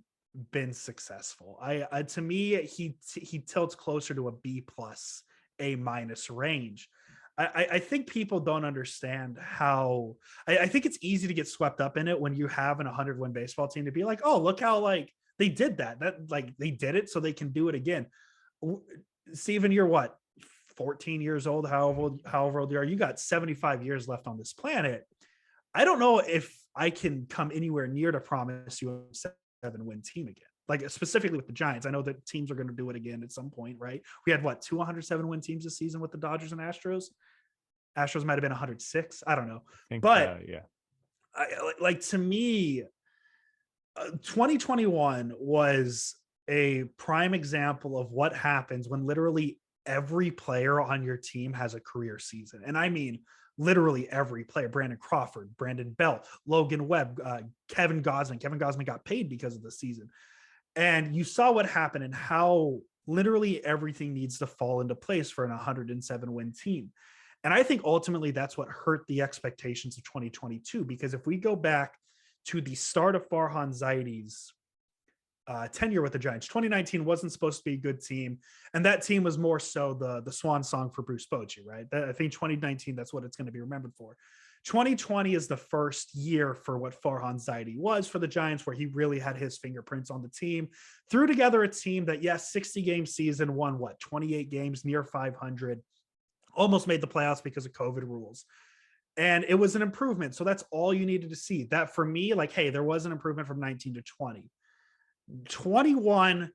been successful. To me, he tilts closer to a B plus, A minus range. I think people don't understand how I think it's easy to get swept up in it when you have an 100-win baseball team to be like, oh, look how like they did that like they did it so they can do it again. Steven, you're what, 14 years old, however old you are, you got 75 years left on this planet. I don't know if I can come anywhere near to promise you a 7-win team again. Like specifically with the Giants, I know that teams are going to do it again at some point, right? We had 207-win teams this season with the Dodgers and Astros. Astros might have been 106. I don't know, to me, 2021 was a prime example of what happens when literally every player on your team has a career season, and I mean literally every player. Brandon Crawford, Brandon Belt, Logan Webb, Kevin Gosman. Kevin Gosman got paid because of the season. And you saw what happened and how literally everything needs to fall into place for an 107-win team. And I think ultimately that's what hurt the expectations of 2022, because if we go back to the start of Farhan Zaidi's tenure with the Giants, 2019 wasn't supposed to be a good team. And that team was more so the swan song for Bruce Bochy, right? I think 2019, that's what it's going to be remembered for. 2020 is the first year for what Farhan Zaidi was for the Giants, where he really had his fingerprints on the team, threw together a team that, 60-game season, won 28 games, near 500, almost made the playoffs because of COVID rules. And it was an improvement. So that's all you needed to see. That for me, like, hey, there was an improvement from 19 to 20. 21,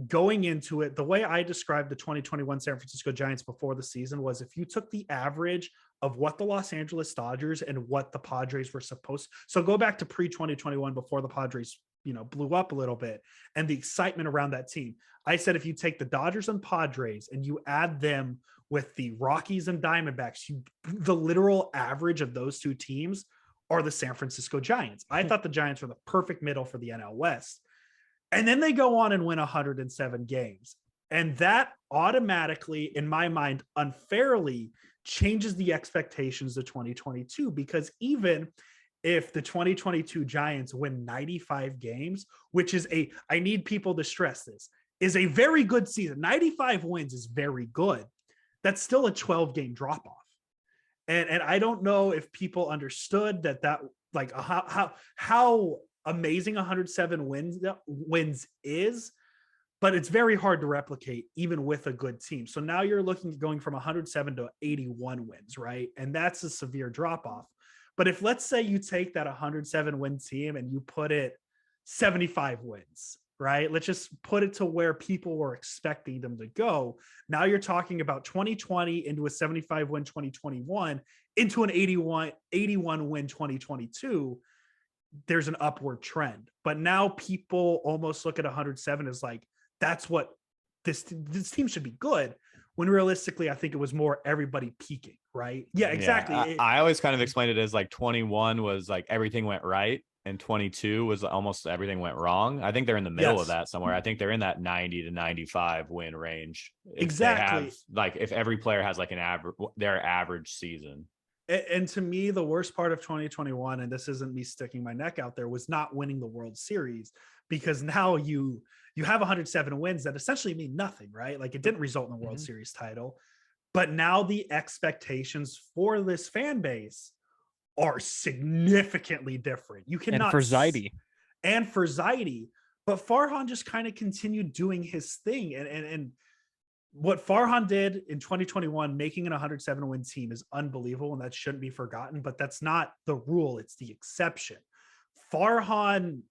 going into it, the way I described the 2021 San Francisco Giants before the season was if you took the average of what the Los Angeles Dodgers and what the Padres were supposed. So go back to pre-2021 before the Padres, blew up a little bit and the excitement around that team. I said, if you take the Dodgers and Padres and you add them with the Rockies and Diamondbacks, the literal average of those two teams are the San Francisco Giants. I thought the Giants were the perfect middle for the NL West. And then they go on and win 107 games. And that automatically, in my mind, unfairly changes the expectations of 2022, because even if the 2022 Giants win 95 games, which is I need people to stress this, is a very good season. 95 wins is very good. That's still a 12-game drop-off. And I don't know if people understood that like how amazing 107 wins is, but it's very hard to replicate even with a good team. So now you're looking at going from 107 to 81 wins, right? And that's a severe drop off. But if, let's say, you take that 107 win team and you put it 75 wins, right? Let's just put it to where people were expecting them to go. Now you're talking about 2020 into a 75 win 2021 into an 81 win 2022. There's an upward trend. But now people almost look at 107 as like, that's what this team should be good, when realistically I think it was more everybody peaking, right? Yeah, exactly. Yeah, I always kind of explained it as like 21 was like everything went right and 22 was almost everything went wrong. I think they're in the middle of that somewhere. I think they're in that 90 to 95 win range. If exactly. They have, like, if every player has like their average season. And to me, the worst part of 2021, and this isn't me sticking my neck out there, was not winning the World Series, because now you have 107 wins that essentially mean nothing, right? Like, it didn't result in a World Series title, but now the expectations for this fan base are significantly different. You cannot. And for Zaidi, but Farhan just kind of continued doing his thing, and what Farhan did in 2021, making an 107 win team, is unbelievable, and that shouldn't be forgotten, but that's not the rule. It's the exception. Farhan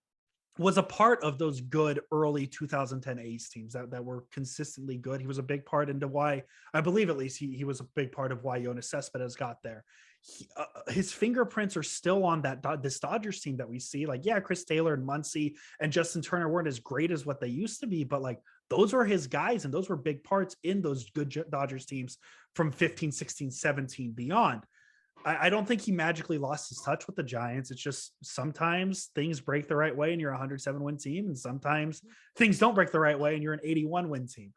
was a part of those good early 2010 A's teams that were consistently good. He was a big part into why, I believe at least, he was a big part of why Yoenis Cespedes got there. His fingerprints are still on this Dodgers team that we see. Like, yeah, Chris Taylor and Muncy and Justin Turner weren't as great as what they used to be, but like, those were his guys, and those were big parts in those good Dodgers teams from 15, 16, 17 beyond. I don't think he magically lost his touch with the Giants. It's just sometimes things break the right way and you're a 107 win team, and sometimes things don't break the right way and you're an 81 win team.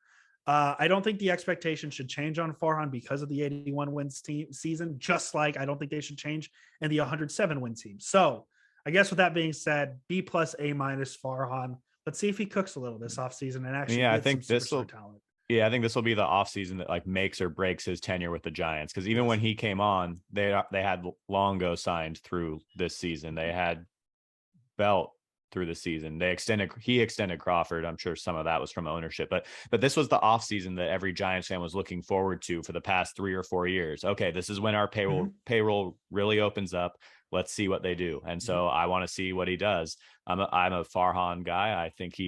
I don't think the expectation should change on Farhan because of the 81 wins season, just like I don't think they should change in the 107 win team. So I guess with that being said, B+, A- Farhan. Let's see if he cooks a little this offseason and actually I think this will talent. Yeah, I think this will be the offseason that like makes or breaks his tenure with the Giants. Because even when he came on, they had Longo signed through this season. They had Belt through the season. He extended Crawford. I'm sure some of that was from ownership, but this was the offseason that every Giants fan was looking forward to for the past 3 or 4 years. Okay, this is when our payroll really opens up. Let's see what they do. And so I want to see what he does. I'm a Farhan guy. I think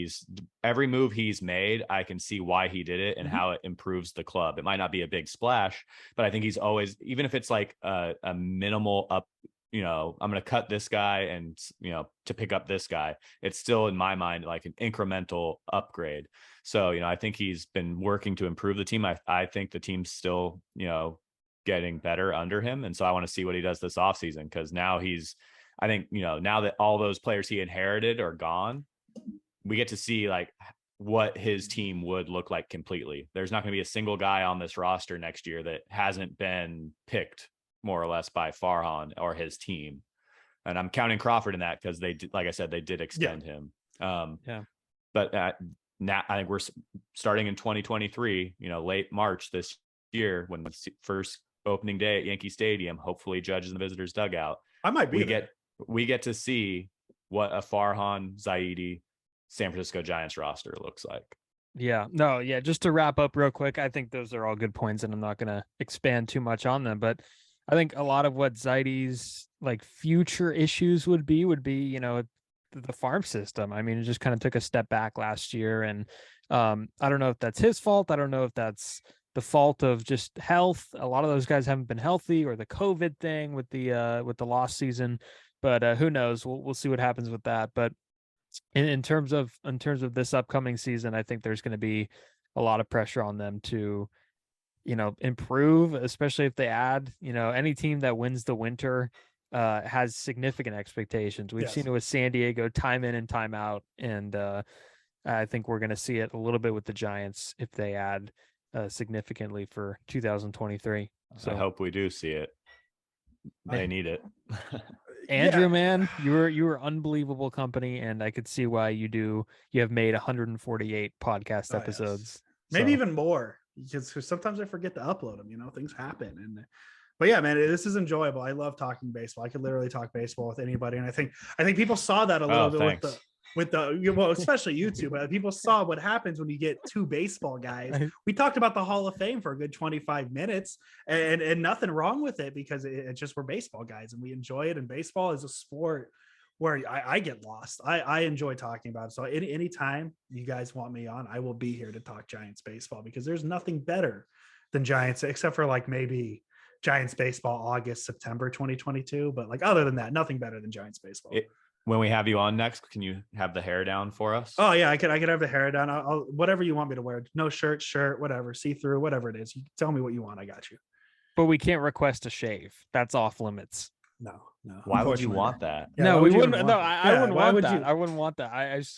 every move he's made, I can see why he did it and how it improves the club. It might not be a big splash, but I think he's always, even if it's like a minimal up, I'm going to cut this guy and, to pick up this guy, it's still in my mind like an incremental upgrade. So, I think he's been working to improve the team. I think the team's still, getting better under him. And so I want to see what he does this offseason, because now I think, now that all those players he inherited are gone, we get to see like what his team would look like completely. There's not going to be a single guy on this roster next year that hasn't been picked more or less by Farhan or his team. And I'm counting Crawford in that because they did, like I said, they did extend him. But now I think we're starting in 2023, late March this year, when the first opening day at Yankee Stadium, hopefully Judge in the visitors dugout. I might be. We get to see what a Farhan Zaidi San Francisco Giants roster looks like. Just to wrap up real quick, I think those are all good points, and I'm not going to expand too much on them, but I think a lot of what Zaidi's like future issues would be, the farm system. I mean, it just kind of took a step back last year, and I don't know if that's his fault. I don't know if that's the fault of just health. A lot of those guys haven't been healthy, or the COVID thing with the lost season, but who knows? We'll see what happens with that. But in terms of this upcoming season, I think there's going to be a lot of pressure on them to, improve, especially if they add, any team that wins the winter has significant expectations. We've seen it with San Diego time in and time out. And I think we're going to see it a little bit with the Giants if they add significantly for 2023. So I hope we do see it. They need it. Andrew, man, you were unbelievable company, and I could see why you have made 148 podcast episodes. Maybe even more, because sometimes I forget to upload them. Things happen. But yeah, man, this is enjoyable. I love talking baseball. I could literally talk baseball with anybody, and I think people saw that a little bit with the especially YouTube. People saw what happens when you get two baseball guys. We talked about the Hall of Fame for a good 25 minutes, and nothing wrong with it, because it's just we're baseball guys and we enjoy it. And baseball is a sport where I get lost. I enjoy talking about it. So anytime you guys want me on, I will be here to talk Giants baseball, because there's nothing better than Giants, except for like maybe Giants baseball August, September 2022. But like other than that, nothing better than Giants baseball. When we have you on next, can you have the hair down for us? Oh yeah, I could have the hair down. I'll whatever you want me to wear. No shirt, whatever, see-through, whatever it is. You tell me what you want. I got you. But we can't request a shave. That's off limits. No. Why would you Unfortunately. want that? Yeah, No, why we would you even wouldn't. want No, that? I Yeah, wouldn't why want would that. you- I wouldn't want that.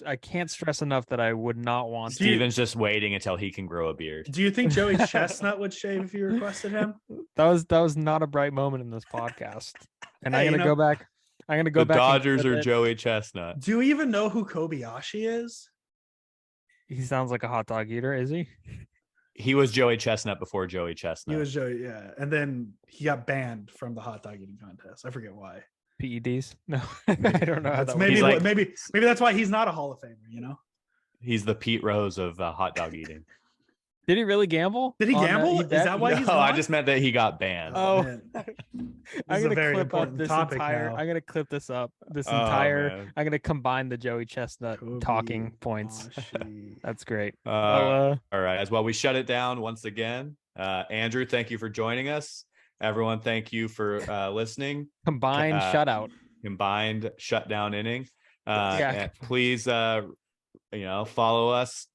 I can't stress enough that I would not want Do you- to. Steven's just waiting until he can grow a beard. Do you think Joey Chestnut would shave if you requested him? That was not a bright moment in this podcast. And Hey, I'm gonna you know- go back. I'm gonna go The back. and Dodgers clip are it. Joey Chestnut. Do you even know who Kobayashi is? He sounds like a hot dog eater, is he? He was Joey Chestnut before Joey Chestnut. He was Joey, yeah. And then he got banned from the hot dog eating contest. I forget why. PEDs? No, I don't know. How That's that maybe He's like- maybe that's why he's not a Hall of Famer, you know? He's the Pete Rose of hot dog eating. Did he really gamble? Did he on that? gamble? Is bet? that why he's No, I not? just meant that he got banned. Oh. Man. I'm is a gonna very clip up important this topic entire. now. I'm gonna clip this up. This Oh, entire. man. I'm gonna combine the Joey Chestnut talking points. Kobayashi. That's great. Uh, Well, all right. As well, we shut it down once again. Andrew, thank you for joining us. Everyone, thank you for listening. combined shutout. Combined shutdown inning. Yeah. And please, follow us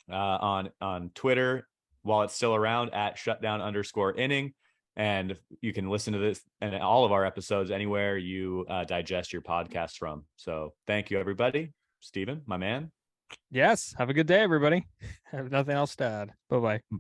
on Twitter while it's still around at shutdown_inning. And you can listen to this and all of our episodes anywhere you digest your podcast from. So thank you, everybody. Steven, my man. Yes. Have a good day, everybody. I have nothing else to add. Bye bye.